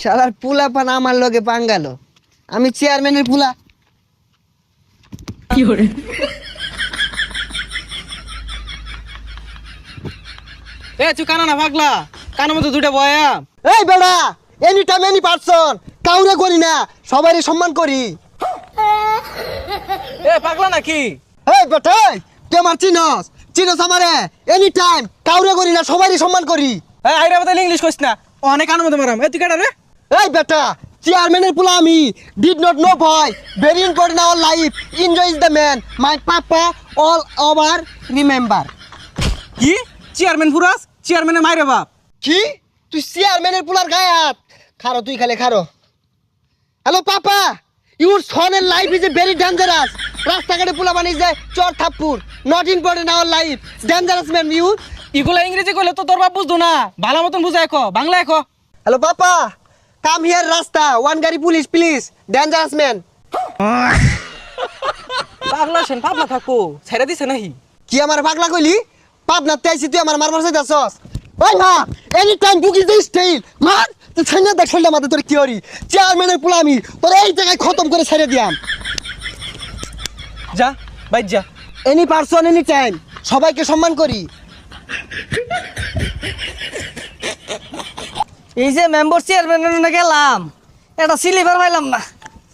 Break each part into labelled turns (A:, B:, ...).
A: শালার পুলা পান আমার লগে পাঙ্গালো, আমি চেয়ারম্যানের পুলা।
B: এ তুই কানা না পাগলা, কানের মধ্যে দুইটা বয়া।
A: এই বেড়া, এনি টাইম এনি পারসন, কাউরে করি না, সবারই সম্মান করি।
B: এ পাগলা নাকি?
A: এই বেটা, তুই আমার চিনস চিনস আমারে, এনি টাইম কাউরে করি না, সবারই সম্মান করি।
B: এ আইরা বদল ইংলিশ কইস না, অনেক কানের মধ্যে মারাম। এ তুই কাটা রে?
A: এই বেটা, চেয়ারম্যানের পুলা আমি, ডিড নট নো ভয়, very important our life, enjoy is the man, my papa all over remember.
B: কি চেয়ারম্যান ফুরাস, চেয়ারম্যানের মাইরে বাপ?
A: কি তুই চেয়ারম্যানের পুলার গায়ে হাত? খারো তুই খালে খারো। হ্যালো পাপা, ইউর সন এর life is a very dangerous. রাস্তাঘাটে পুলা বানিয়ে যায় চর থাপ্পুর, not important our life, dangerous man you.
B: ইগুলা ইংরেজি কইলে তো তোর বাপ বুঝতো না, ভালো মতন বুঝাই কো, বাংলায় কো।
A: হ্যালো পাপা, কাম হিয়ার রাস্তা, ওয়ান গাড়ি পুলিশ প্লিজ, ডেঞ্জারাস ম্যান।
B: পাগলা সেন পাগলা থাকো, ছেড়ে দিছে নাহি?
A: কি আমার পাগলা কইলি? পাবনা তেইছি তুই আমার মারমার চাইতাছস? ওই মা, any time booking this style মার, তুই ছাইনা দেখ ছেলেটা মাথা তোর কি হরি, চেয়ারম্যানের পুলা আমি তোর এই জায়গায় খতম করে ছেড়ে দিয়াম।
B: যা বাইর যা।
A: এনি পারসন এনি টাইম, সবাইকে সম্মান করি।
C: এই যে মেম্বার চেয়ারম্যানের গেলাম, এটা সিলিভার পাইলাম না।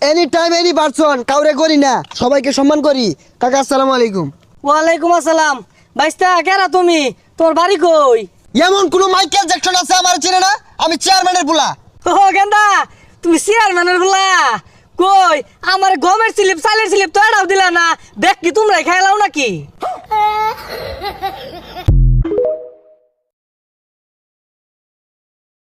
A: এনি টাইম এনি পারসন, কাউরে করি না, সবাইকে সম্মান করি। কাকা আসসালামু আলাইকুম।
C: ওয়ালাইকুম আসসালাম। বাইস্তা কেরা তুমি, তোর বাড়ি কই?
A: এমন কোন মাইকেল জ্যাকসন আছে আমার চিনে না? আমি চেয়ারম্যানের পুলা।
C: ও গেন্দা, তুমি চেয়ারম্যানের বলা কই? আমার গমের স্লিপ চালের স্লিপ তো এটাও দিলা না, দেখ কি তোমরা খেলাও নাকি?